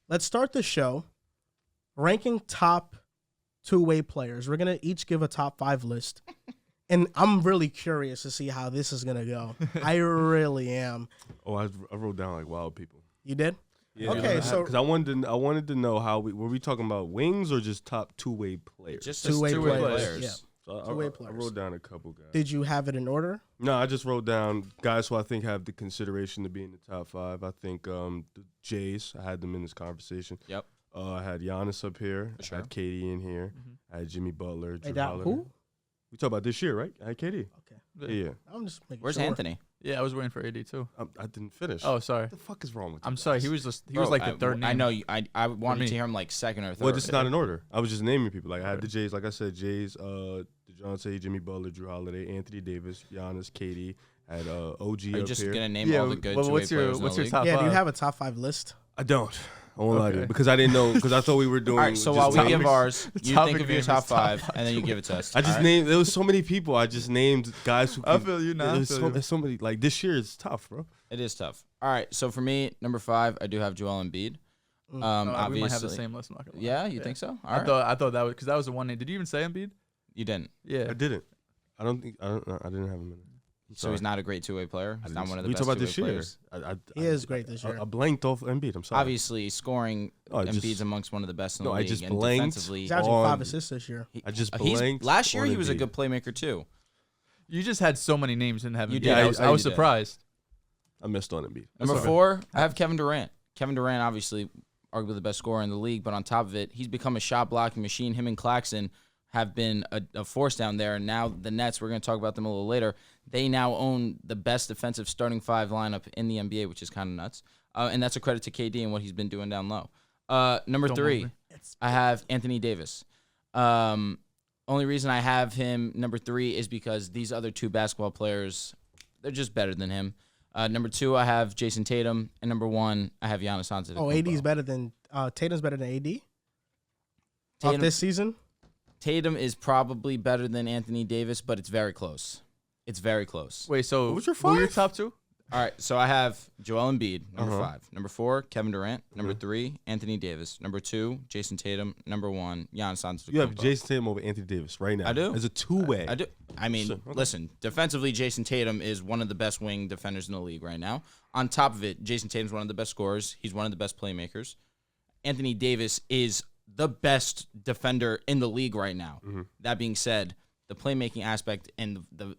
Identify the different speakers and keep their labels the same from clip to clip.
Speaker 1: let's start the show ranking top two-way players. We're going to each give a top 5 list. And I'm really curious to see how this is going to go. I really am.
Speaker 2: Oh, I wrote down like wild people.
Speaker 1: You did?
Speaker 2: Yeah,
Speaker 1: okay,
Speaker 2: because I wanted to know how were we talking about wings or just top two-way players?
Speaker 3: Just
Speaker 1: two-way
Speaker 3: players.
Speaker 1: Yeah.
Speaker 2: So
Speaker 1: Two-way
Speaker 2: I
Speaker 1: players.
Speaker 2: wrote down a couple guys.
Speaker 1: Did you have it in order?
Speaker 2: No, I just wrote down guys who I think have the consideration to be in the top 5. I think the Jays, I had them in this conversation.
Speaker 3: Yep.
Speaker 2: I had Giannis up here.
Speaker 3: Sure.
Speaker 2: I had KD in here. I had Jimmy Butler. Drew Holiday.
Speaker 1: Who?
Speaker 2: We talk about this year, right? I had KD.
Speaker 1: Okay.
Speaker 2: Yeah.
Speaker 1: I'm just making
Speaker 3: Where's
Speaker 1: sure.
Speaker 3: Anthony?
Speaker 4: Yeah, I was waiting for AD too.
Speaker 2: I didn't finish.
Speaker 4: Oh, sorry.
Speaker 2: What the fuck is wrong with you?
Speaker 4: I'm sorry. He was like the third name.
Speaker 3: I know. I wanted
Speaker 4: me.
Speaker 3: to hear him like second or third.
Speaker 2: Well, this is not in order. I was just naming people. Like I had the Jays, like I said, Jays, DeJounte, Jimmy Butler, Drew Holiday, Anthony Davis, Giannis, KD. I had OG
Speaker 3: Are you
Speaker 2: up
Speaker 3: just
Speaker 2: here.
Speaker 3: gonna name all the good two-way
Speaker 4: what's
Speaker 3: players
Speaker 4: your
Speaker 3: in the league?
Speaker 4: top
Speaker 1: Yeah,
Speaker 4: 5?
Speaker 1: do you have a top 5 list?
Speaker 2: I don't. I won't lie to you
Speaker 4: Okay.
Speaker 2: because I didn't know because I thought we were doing.
Speaker 3: All right, so
Speaker 2: just
Speaker 3: while we
Speaker 2: topics.
Speaker 3: give ours, you
Speaker 4: topic
Speaker 3: think of your
Speaker 4: name is
Speaker 3: top
Speaker 4: top
Speaker 3: 5, and then you give it to us.
Speaker 2: I just
Speaker 3: All right?
Speaker 2: named. There was so many people. I just named guys who.
Speaker 4: I feel you now.
Speaker 2: There's so many. Like this year is tough, bro.
Speaker 3: It is tough. All right, so for me, number 5, I do have Joel Embiid. Obviously,
Speaker 4: we might have the same list. I'm not gonna lie.
Speaker 3: Yeah, you think so? All
Speaker 4: I
Speaker 3: right.
Speaker 4: thought that was because that was the one name. Did you even say Embiid?
Speaker 3: You didn't.
Speaker 4: Yeah.
Speaker 2: I didn't. I didn't have him in it.
Speaker 3: So he's not a great two-way player. He's not one of the
Speaker 2: we
Speaker 3: best
Speaker 2: talk about
Speaker 3: two-way
Speaker 2: this year.
Speaker 3: players.
Speaker 1: He is great this year.
Speaker 2: I blanked off Embiid. I'm sorry.
Speaker 3: Obviously, scoring Embiid's amongst one of the best in the
Speaker 2: No, I
Speaker 3: league.
Speaker 2: just
Speaker 3: and
Speaker 2: blanked.
Speaker 3: defensively,
Speaker 1: He's averaging
Speaker 2: on-
Speaker 1: 5 assists this year.
Speaker 2: I just
Speaker 3: he's-
Speaker 2: blanked.
Speaker 3: last year
Speaker 2: on
Speaker 3: he was a
Speaker 2: Embiid.
Speaker 3: good playmaker too.
Speaker 4: You just had so many names and haven't.
Speaker 3: You
Speaker 4: Yeah,
Speaker 3: did.
Speaker 4: I was
Speaker 3: You did.
Speaker 4: surprised.
Speaker 2: I missed on Embiid.
Speaker 3: Number
Speaker 2: That's
Speaker 3: 4, I have Kevin Durant. Kevin Durant, obviously, arguably the best scorer in the league, but on top of it, he's become a shot blocking machine. Him and Claxton have been a force down there, and now the Nets, we're going to talk about them a little later, they now own the best defensive starting 5 lineup in the NBA, which is kind of nuts. And that's a credit to KD and what he's been doing down low. Number
Speaker 4: Don't
Speaker 3: 3,
Speaker 4: move
Speaker 3: I have Anthony Davis. Only reason I have him number 3 is because these other 2 basketball players, they're just better than him. Number 2, I have Jason Tatum, and number 1, I have Giannis Antetokounmpo.
Speaker 1: Oh, AD's better than Tatum's better than AD?
Speaker 3: Tatum,
Speaker 1: This season?
Speaker 3: Tatum is probably better than Anthony Davis, but it's very close. It's very close.
Speaker 4: Wait, so
Speaker 2: What was your
Speaker 4: who were your
Speaker 2: 5?
Speaker 4: top 2?
Speaker 3: All right, so I have Joel Embiid, number
Speaker 2: Uh-huh.
Speaker 3: 5. Number 4, Kevin Durant. Number 3, Anthony Davis. Number 2, Jason Tatum. Number 1, Giannis Antetokounmpo.
Speaker 2: You have Jason Tatum over Anthony Davis right now.
Speaker 3: I do.
Speaker 2: As a two-way.
Speaker 3: I do. I mean,
Speaker 2: Sure, okay.
Speaker 3: listen, defensively, Jason Tatum is one of the best wing defenders in the league right now. On top of it, Jason Tatum's one of the best scorers. He's one of the best playmakers. Anthony Davis is the best defender in the league right now. That being said, the playmaking aspect and the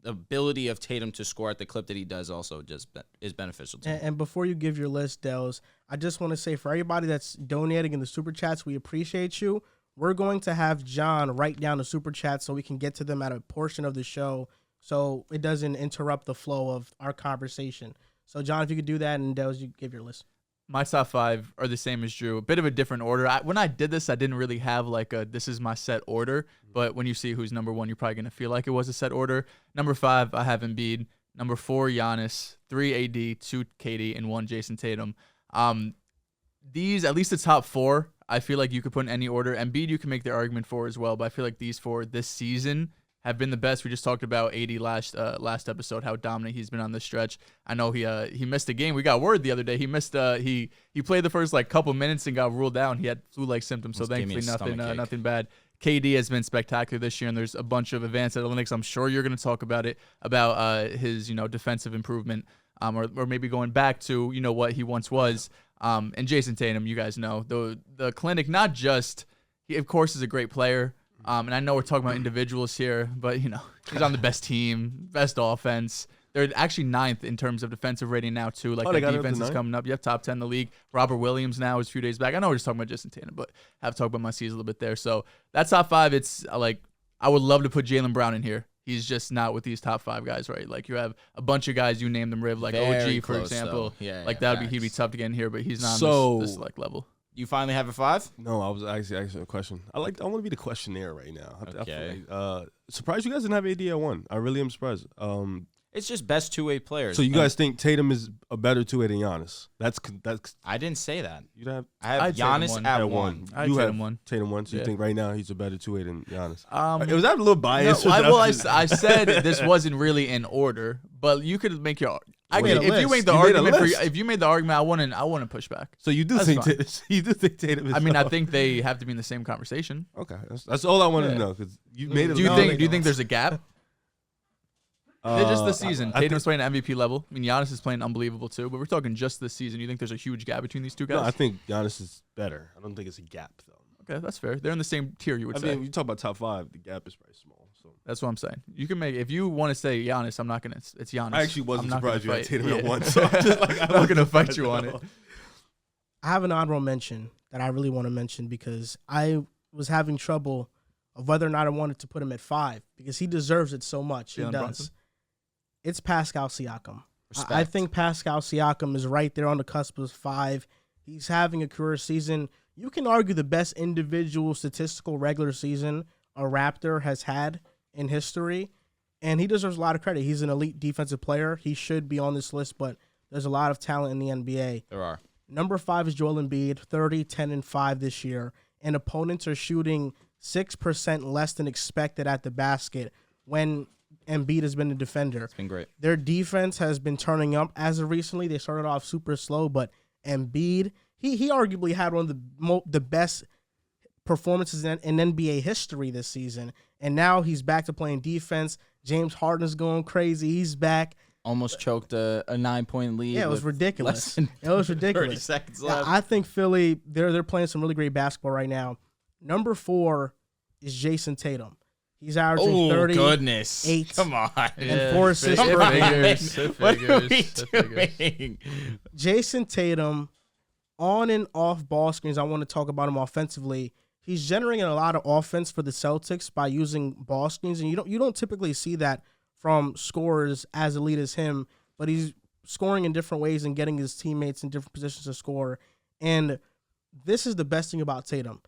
Speaker 3: ability of Tatum to score at the clip that he does also just is beneficial to him.
Speaker 1: And before you give your list, Dehls, I just want to say for everybody that's donating in the Super Chats, we appreciate you. We're going to have John write down the Super Chats so we can get to them at a portion of the show so it doesn't interrupt the flow of our conversation. So, John, if you could do that, and Dehls, you give your list.
Speaker 4: My top 5 are the same as Drew. A bit of a different order. When I did this, I didn't really have like a this is my set order. But when you see who's number 1, you're probably going to feel like it was a set order. Number 5, I have Embiid. Number 4, Giannis. 3, AD. 2, KD. And 1, Jason Tatum. These, at least the top 4, I feel like you could put in any order. Embiid, you can make the argument for as well. But I feel like these 4 this season have been the best. We just talked about AD last episode, how dominant he's been on this stretch. I know he missed a game. We got word the other day. He missed he played the first like couple minutes and got ruled out. He had flu-like symptoms, so thankfully nothing bad. KD has been spectacular this year, and there's a bunch of advanced analytics. I'm sure you're going to talk about it, about his defensive improvement, or maybe going back to what he once was. And Jason Tatum, you guys know the clinic. Not just he of course is a great player. And I know we're talking about individuals here, but he's on the best team, best offense. They're actually 9th in terms of defensive rating now too. Like
Speaker 2: they
Speaker 4: their
Speaker 2: got it up to
Speaker 4: defense is
Speaker 2: 9?
Speaker 4: coming up. You have top 10 in the league. Robert Williams now is a few days back. I know we're just talking about Jason Tatum, but I have to talk about my C's a little bit there. So that's top 5. It's like I would love to put Jaylen Brown in here. He's just not with these top 5 guys, right? Like you have a bunch of guys, you name them, Riv, like
Speaker 3: Very
Speaker 4: OG, for
Speaker 3: close,
Speaker 4: example.
Speaker 3: though.
Speaker 4: Like he'd be
Speaker 3: facts.
Speaker 4: tough to get in here, but he's not
Speaker 2: So-
Speaker 4: on this like level.
Speaker 3: You finally have a 5?
Speaker 2: No, I was actually asking a question. I want to be the questionnaire right now. I
Speaker 3: Okay.
Speaker 2: feel like, surprised you guys didn't have AD at 1. I really am surprised.
Speaker 3: It's just best two-way players.
Speaker 2: So you guys think Tatum is a better two-way than Giannis? That's
Speaker 3: I didn't say that.
Speaker 2: you have
Speaker 3: I have
Speaker 4: I'd say them
Speaker 3: Giannis
Speaker 4: one.
Speaker 3: at
Speaker 2: at
Speaker 3: 1.
Speaker 4: I'd
Speaker 2: you
Speaker 4: say
Speaker 2: have
Speaker 4: them 1.
Speaker 2: Tatum 1. So you
Speaker 4: Yeah.
Speaker 2: think right now he's a better two-way than Giannis?
Speaker 4: Was
Speaker 2: that a little biased?
Speaker 4: No, I said this wasn't really in order, but you could make your If
Speaker 1: made a
Speaker 4: you
Speaker 1: list.
Speaker 4: made the
Speaker 2: You made a
Speaker 4: argument
Speaker 2: list.
Speaker 4: if you made the argument, I wouldn't push back.
Speaker 2: So you do
Speaker 4: That's
Speaker 2: think
Speaker 4: fine.
Speaker 2: Tatum is
Speaker 4: I mean, I think they have to be in the same conversation.
Speaker 2: okay. That's all I wanted to
Speaker 4: Yeah.
Speaker 2: know because you made it.
Speaker 4: Do you
Speaker 1: No,
Speaker 4: think
Speaker 1: they
Speaker 4: do you think
Speaker 1: don't.
Speaker 4: there's a gap? Just the season.
Speaker 2: I
Speaker 4: Tatum's
Speaker 2: think,
Speaker 4: playing at MVP level. I mean, Giannis is playing unbelievable too. But we're talking just this season. You think there's a huge gap between these two guys?
Speaker 2: no, I think Giannis is better. I don't think it's a gap though.
Speaker 4: Okay, that's fair. They're in the same tier. You would
Speaker 2: I
Speaker 4: say.
Speaker 2: mean, you talk about top 5, the gap is pretty small. So
Speaker 4: That's what I'm saying. You can make if you want to say Giannis. I'm not gonna. It's Giannis.
Speaker 2: I actually wasn't
Speaker 4: I'm not
Speaker 2: surprised
Speaker 4: gonna
Speaker 2: you had
Speaker 4: fight.
Speaker 2: Tatum at
Speaker 4: Yeah.
Speaker 2: one. So I'm just like,
Speaker 4: I'm not gonna fight you on it.
Speaker 1: I have an honorable mention that I really want to mention because I was having trouble of whether or not I wanted to put him at 5 because he deserves it so much. He
Speaker 4: Jalen
Speaker 1: does.
Speaker 4: Brunson?
Speaker 1: It's Pascal Siakam.
Speaker 3: Respect.
Speaker 1: I think Pascal Siakam is right there on the cusp of 5. He's having a career season. You can argue the best individual statistical regular season a Raptor has had in history, and he deserves a lot of credit. He's an elite defensive player. He should be on this list, but there's a lot of talent in the NBA.
Speaker 3: There are.
Speaker 1: Number 5 is Joel Embiid, 30, 10, and 5 this year, and opponents are shooting 6% less than expected at the basket when Embiid has been a defender.
Speaker 3: It's been great.
Speaker 1: Their defense has been turning up as of recently. They started off super slow, but Embiid, he arguably had one of the best performances in NBA history this season, and now he's back to playing defense. James Harden's going crazy. He's back.
Speaker 3: Almost choked a 9-point lead.
Speaker 1: Yeah, it was
Speaker 3: with
Speaker 1: ridiculous.
Speaker 3: less than
Speaker 1: It was
Speaker 3: 30
Speaker 1: ridiculous.
Speaker 3: seconds
Speaker 1: Yeah,
Speaker 3: left.
Speaker 1: I think Philly, they're playing some really great basketball right now. Number 4 is Jason Tatum. He's averaging
Speaker 3: Oh,
Speaker 1: 30.
Speaker 3: goodness.
Speaker 1: 8.
Speaker 3: Come on.
Speaker 1: And 4 assists
Speaker 4: It
Speaker 1: per game.
Speaker 4: figures. It
Speaker 3: What are we
Speaker 4: figures. It figures.
Speaker 3: doing?
Speaker 1: Jason Tatum, on and off ball screens, I want to talk about him offensively. He's generating a lot of offense for the Celtics by using ball screens, and you don't typically see that from scorers as elite as him, but he's scoring in different ways and getting his teammates in different positions to score. And this is the best thing about Tatum.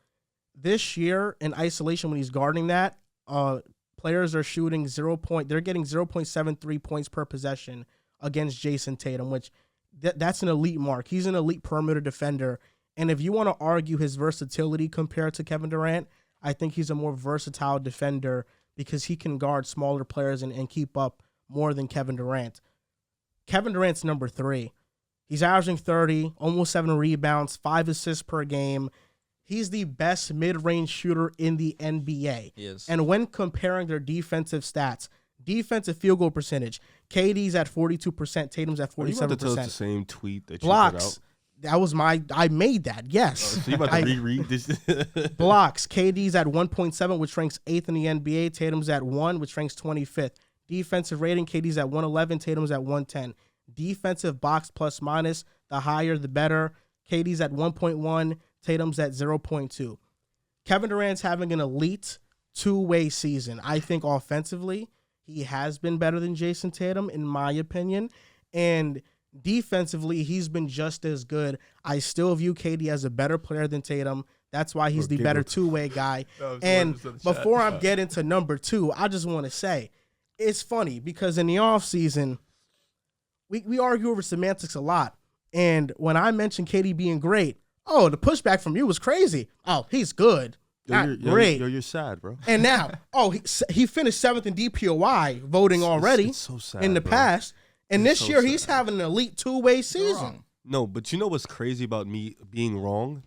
Speaker 1: This year in isolation, when he's guarding that, players are shooting they're getting 0.73 points per possession against Jason Tatum, which that's an elite mark. He's an elite perimeter defender. And if you want to argue his versatility compared to Kevin Durant, I think he's a more versatile defender because he can guard smaller players and keep up more than Kevin Durant. Kevin Durant's number 3. He's averaging 30, almost 7 rebounds, 5 assists per game. He's the best mid-range shooter in the NBA.
Speaker 3: He is.
Speaker 1: And when comparing their defensive stats, defensive field goal percentage, KD's at 42%, Tatum's at
Speaker 2: Are you about to tell us the
Speaker 1: 47%.
Speaker 2: same tweet that you put
Speaker 1: Blocks,
Speaker 2: out?
Speaker 1: that was I made that, yes.
Speaker 2: So you about to reread this?
Speaker 1: Blocks, KD's at 1.7, which ranks 8th in the NBA. Tatum's at 1, which ranks 25th. Defensive rating, KD's at 111, Tatum's at 110. Defensive box plus minus, the higher the better. KD's at 1.1, Tatum's at 0.2. Kevin Durant's having an elite two-way season. I think offensively, he has been better than Jason Tatum, in my opinion. And defensively, he's been just as good. I still view KD as a better player than Tatum. That's why he's the better two-way guy. And before I get into number 2, I just want to say, it's funny because in the offseason, we argue over semantics a lot. And when I mentioned KD being great, oh, the pushback from you was crazy. Oh, he's good. Great.
Speaker 2: You're sad, bro.
Speaker 1: And now, he finished 7th in DPOI voting already
Speaker 2: It's so sad,
Speaker 1: in the
Speaker 2: bro.
Speaker 1: past. And
Speaker 2: It's
Speaker 1: this
Speaker 2: so
Speaker 1: year, he's
Speaker 2: sad.
Speaker 1: having an elite two-way
Speaker 3: You're
Speaker 1: season.
Speaker 3: wrong.
Speaker 2: No, but you know what's crazy about me being wrong?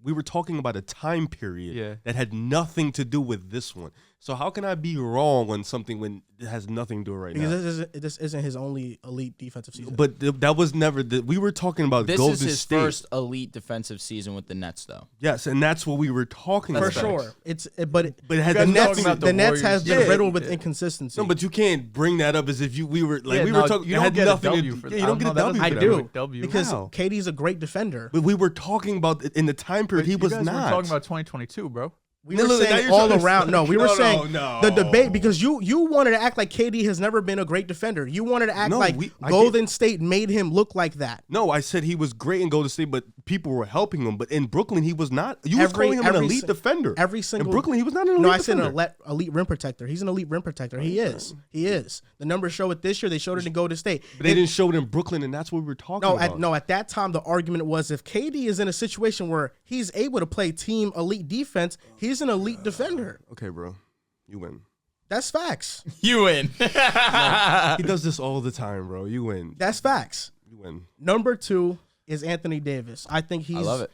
Speaker 2: We were talking about a time period that had nothing to do with this one. So how can I be wrong on something when it has nothing to do right now?
Speaker 1: Because this isn't his only elite defensive season.
Speaker 2: But that was never we were talking about
Speaker 3: This
Speaker 2: Golden
Speaker 3: is his
Speaker 2: State.
Speaker 3: first elite defensive season with the Nets, though.
Speaker 2: Yes, and that's what we were talking
Speaker 1: For
Speaker 2: about.
Speaker 1: sure. But
Speaker 2: But it
Speaker 1: the
Speaker 2: had
Speaker 4: guys
Speaker 1: Nets,
Speaker 4: talking about
Speaker 1: the Nets has
Speaker 4: Warriors.
Speaker 1: been riddled with inconsistency.
Speaker 2: No, but you can't bring that up as if we were
Speaker 4: Yeah,
Speaker 2: talking.
Speaker 4: you
Speaker 2: it
Speaker 4: don't
Speaker 2: had
Speaker 4: get a
Speaker 2: nothing to
Speaker 4: W
Speaker 2: do.
Speaker 4: for
Speaker 2: Yeah,
Speaker 4: that.
Speaker 2: you don't get a
Speaker 4: I don't know,
Speaker 2: W.
Speaker 4: that
Speaker 1: I
Speaker 2: for
Speaker 4: was
Speaker 2: that.
Speaker 1: do.
Speaker 4: W.
Speaker 1: Because
Speaker 2: Wow.
Speaker 1: KD's a great defender.
Speaker 2: But we were talking about in the time period he
Speaker 4: You
Speaker 2: was
Speaker 4: guys
Speaker 2: not.
Speaker 4: were talking about 2022, bro.
Speaker 1: We
Speaker 2: No,
Speaker 1: were
Speaker 2: no, now
Speaker 1: saying
Speaker 2: you're
Speaker 1: all
Speaker 2: trying to
Speaker 1: around.
Speaker 2: say-
Speaker 1: No, we were
Speaker 2: No,
Speaker 1: saying
Speaker 2: no.
Speaker 1: the debate because you wanted to act like KD has never been a great defender. You wanted to act
Speaker 2: No,
Speaker 1: like
Speaker 2: I
Speaker 1: Golden State made him look like that.
Speaker 2: No, I said he was great in Golden State, but people were helping him. But in Brooklyn, he was not. You was calling him an
Speaker 1: every
Speaker 2: elite
Speaker 1: si-
Speaker 2: defender.
Speaker 1: Every single
Speaker 2: in Brooklyn, he was not an elite
Speaker 1: No, I said
Speaker 2: defender.
Speaker 1: an elite rim protector. He's an elite rim protector. He is. He is. The numbers show it this year. They showed it in Golden State.
Speaker 2: But they didn't show it in Brooklyn, and that's what we were talking about.
Speaker 1: At that time, the argument was if KD is in a situation where he's able to play team elite defense, he's an elite defender.
Speaker 2: Okay, bro, you win.
Speaker 1: That's facts.
Speaker 3: You win.
Speaker 2: He does this all the time, bro. You win.
Speaker 1: That's facts.
Speaker 2: You win.
Speaker 1: Number 2 is Anthony Davis. I think he's.
Speaker 3: I love it.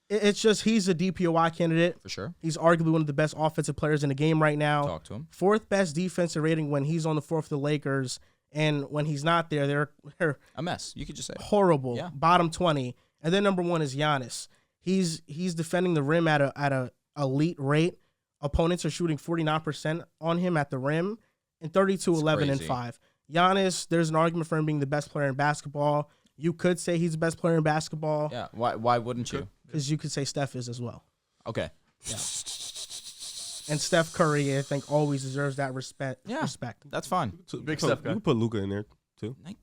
Speaker 1: It's just he's a DPOY candidate.
Speaker 3: For sure.
Speaker 1: He's arguably one of the best offensive players in the game right now.
Speaker 3: Talk to him.
Speaker 1: 4th best defensive rating when he's on the floor for the Lakers. And when he's not there, they're
Speaker 3: A mess. You could just say it.
Speaker 1: horrible.
Speaker 3: Yeah.
Speaker 1: Bottom 20. And then number 1 is Giannis. He's defending the rim at a elite rate. Opponents are shooting 49% on him at the rim and 32, 11, and 5. Giannis, there's an argument for him being the best player in basketball. You could say he's the best player in basketball.
Speaker 3: Yeah. Why wouldn't you?
Speaker 1: Because you could say Steph is as well.
Speaker 3: Okay.
Speaker 1: Yeah. And Steph Curry, I think, always deserves that respect.
Speaker 3: Yeah.
Speaker 1: Respect.
Speaker 3: That's fine.
Speaker 2: So,
Speaker 4: Big
Speaker 2: so
Speaker 4: Steph guy.
Speaker 2: You can put Luka in there too.
Speaker 3: Nice.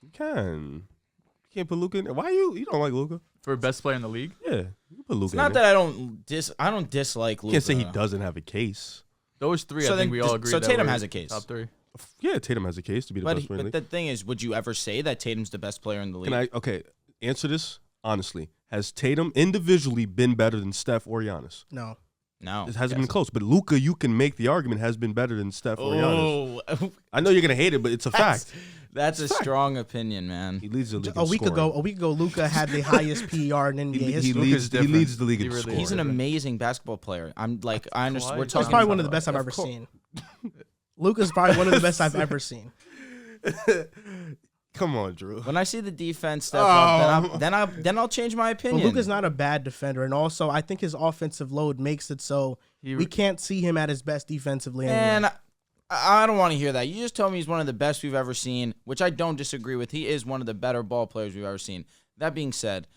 Speaker 2: You can. You can't put Luka in there. Why you don't like Luka?
Speaker 4: For best player in the league?
Speaker 2: Yeah, you can put Luka.
Speaker 3: It's not that I don't dislike Luka.
Speaker 2: Can't say he doesn't have a case.
Speaker 4: Those 3,
Speaker 3: So
Speaker 4: I
Speaker 3: then
Speaker 4: think we all agree.
Speaker 3: so
Speaker 4: that
Speaker 3: Tatum
Speaker 4: were
Speaker 3: has a case.
Speaker 4: Top 3.
Speaker 2: Yeah, Tatum has a case to be the best player in the
Speaker 3: But
Speaker 2: league.
Speaker 3: the thing is, would you ever say that Tatum's the best player in the league?
Speaker 2: Answer this honestly. Has Tatum individually been better than Steph or Giannis?
Speaker 1: No.
Speaker 3: No.
Speaker 2: It hasn't been close. But Luka, you can make the argument, has been better than Steph or Giannis.
Speaker 3: Oh,
Speaker 2: I know you're gonna hate it, but it's a fact.
Speaker 3: that's a strong opinion, man.
Speaker 2: He leads the league.
Speaker 1: A week ago, Luka had the highest PER in NBA
Speaker 2: He
Speaker 1: history.
Speaker 2: leads the league in
Speaker 4: He really
Speaker 2: scoring.
Speaker 3: He's an amazing basketball player. I'm like, I understand. We're
Speaker 1: He's
Speaker 3: talking.
Speaker 1: probably one of the best I've ever seen. Luka's probably one of the best I've ever seen.
Speaker 2: Come on, Drew.
Speaker 3: When I see the defense step up, then I'll change my
Speaker 1: But
Speaker 3: opinion.
Speaker 1: Luka's not a bad defender, and also I think his offensive load makes it so we can't see him at his best defensively.
Speaker 3: And
Speaker 1: Anyway.
Speaker 3: I don't want to hear that. You just told me he's one of the best we've ever seen, which I don't disagree with. He is one of the better ball players we've ever seen. That being said,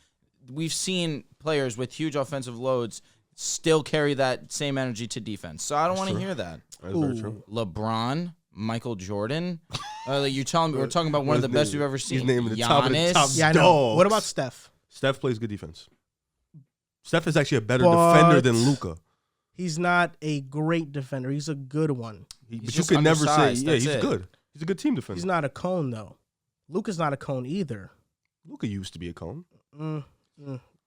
Speaker 3: we've seen players with huge offensive loads still carry that same energy to defense. So I don't want to hear that.
Speaker 2: That's very true.
Speaker 3: LeBron, Michael Jordan. You're telling me we're talking about one of the best we've ever seen.
Speaker 2: He's naming the top of the
Speaker 3: Giannis.
Speaker 2: top
Speaker 1: Yeah, I know.
Speaker 2: dogs.
Speaker 1: What about Steph?
Speaker 2: Steph plays good defense. Steph is actually a better
Speaker 1: But-
Speaker 2: defender than Luka.
Speaker 1: He's not a great defender. He's a good one.
Speaker 3: He's
Speaker 2: But you
Speaker 3: just
Speaker 2: can never say,
Speaker 3: undersized,
Speaker 2: yeah,
Speaker 3: that's
Speaker 2: he's
Speaker 3: it.
Speaker 2: good. He's a good team defender.
Speaker 1: He's not a cone, though. Luka's not a cone either.
Speaker 2: Luka used to be a cone.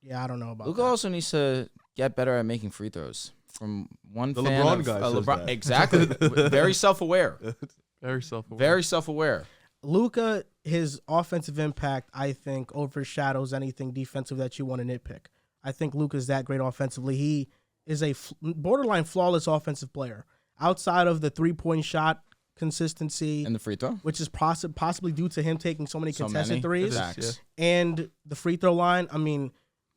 Speaker 1: Yeah, I don't know about
Speaker 3: Luka
Speaker 1: that.
Speaker 3: also needs to get better at making free throws. From one
Speaker 2: The
Speaker 3: fan
Speaker 2: LeBron
Speaker 3: of,
Speaker 2: guy says that.
Speaker 3: Exactly. Very self-aware.
Speaker 4: Very self-aware.
Speaker 3: Very self-aware.
Speaker 1: Luka, his offensive impact, I think, overshadows anything defensive that you want to nitpick. I think Luka's that great offensively. He is a borderline flawless offensive player. Outside of the three-point shot consistency,
Speaker 3: And the free throw?
Speaker 1: which is possibly due to him taking so many contested threes,
Speaker 3: Facts.
Speaker 1: and the free throw line. I mean,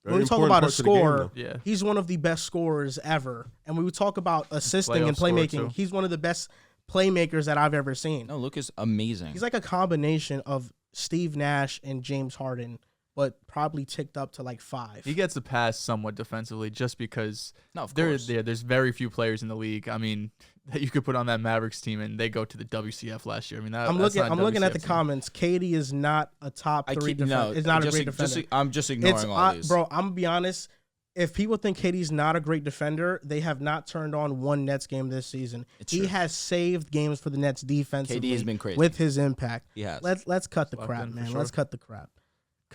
Speaker 1: when
Speaker 2: Very
Speaker 1: we talk
Speaker 2: important
Speaker 1: about a
Speaker 2: parts of the game,
Speaker 1: scorer,
Speaker 2: though.
Speaker 4: Yeah.
Speaker 1: he's one of the best scorers ever. And when we talk about assisting
Speaker 4: Playoff
Speaker 1: and
Speaker 4: scorer,
Speaker 1: playmaking,
Speaker 4: too.
Speaker 1: he's one of the best playmakers that I've ever seen.
Speaker 3: No, Luka's amazing.
Speaker 1: He's like a combination of Steve Nash and James Harden, but probably ticked up to like 5.
Speaker 4: He gets a pass somewhat defensively just because
Speaker 3: No, of course.
Speaker 4: there's very few players in the league. I mean, that you could put on that Mavericks team and they go to the WCF last year. I mean,
Speaker 1: I'm looking at the comments. Katie is not a top 3 defender. It's not a great defender.
Speaker 3: I'm just ignoring all these.
Speaker 1: Bro, I'm gonna be honest. If people think KD's not a great defender, they have not turned on one Nets game this season. He
Speaker 3: true.
Speaker 1: has saved games for the Nets defensively.
Speaker 3: KD has been crazy.
Speaker 1: with his impact.
Speaker 3: He has.
Speaker 1: Let's cut the
Speaker 4: Locked
Speaker 1: crap,
Speaker 4: in for
Speaker 1: man.
Speaker 4: sure.
Speaker 1: Let's cut the crap.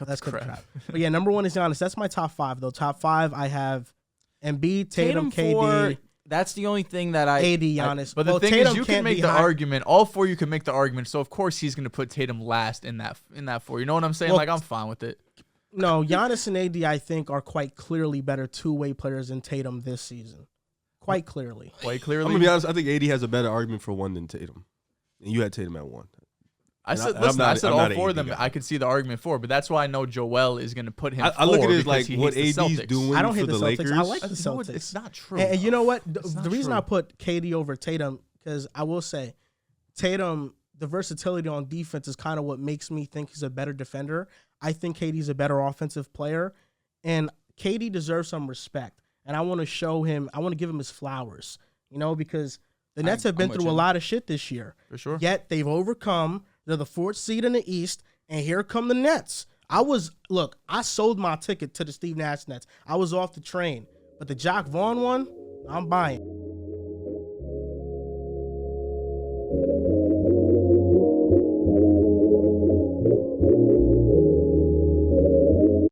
Speaker 1: Let's cut the
Speaker 4: crap.
Speaker 1: crap. But yeah, number 1 is Giannis. That's my top 5 though. Top 5, I have Embiid, Tatum, KD,
Speaker 3: That's the only thing that I...
Speaker 1: AD, Giannis.
Speaker 4: But the
Speaker 1: Well,
Speaker 4: thing
Speaker 1: Tatum
Speaker 4: is, you
Speaker 1: can't
Speaker 4: can make
Speaker 1: be
Speaker 4: the
Speaker 1: high.
Speaker 4: argument. All 4 you can make the argument. So of course he's going to put Tatum last in that 4. You know what I'm saying?
Speaker 1: Well,
Speaker 4: Like I'm fine with it.
Speaker 1: No, Giannis and AD, I think, are quite clearly better two-way players than Tatum this season. Quite clearly.
Speaker 4: Quite
Speaker 2: I'm
Speaker 4: clearly.
Speaker 2: gonna be honest. I think AD has a better argument for 1 than Tatum, and you had Tatum at 1.
Speaker 4: I said,
Speaker 2: I'm
Speaker 4: listen,
Speaker 2: not-
Speaker 4: I said
Speaker 2: I'm
Speaker 4: all
Speaker 2: not an
Speaker 4: 4 of
Speaker 2: AD
Speaker 4: them.
Speaker 2: guy.
Speaker 4: I could see the argument for, but that's why I know Joel is going to put him.
Speaker 2: I look at
Speaker 4: 4
Speaker 2: it as like
Speaker 4: because he
Speaker 2: what
Speaker 4: hates the
Speaker 2: AD's
Speaker 4: Celtics.
Speaker 2: doing
Speaker 1: I don't
Speaker 2: for
Speaker 1: hate
Speaker 2: the
Speaker 1: the Celtics.
Speaker 2: Lakers.
Speaker 1: I like the
Speaker 4: No,
Speaker 1: Celtics.
Speaker 4: it's not true.
Speaker 1: And you know what?
Speaker 4: It's not
Speaker 1: The reason
Speaker 4: true.
Speaker 1: I put KD over Tatum, because I will say, Tatum, the versatility on defense is kind of what makes me think he's a better defender. I think KD's a better offensive player, and KD deserves some respect. And I want to show him, I want to give him his flowers, because the Nets have been
Speaker 3: I'm with
Speaker 1: through a
Speaker 3: you.
Speaker 1: lot of shit this year.
Speaker 4: For sure.
Speaker 1: Yet they've overcome. They're the 4th seed in the East, and here come the Nets. I sold my ticket to the Steve Nash Nets. I was off the train. But the Jock Vaughn one, I'm buying.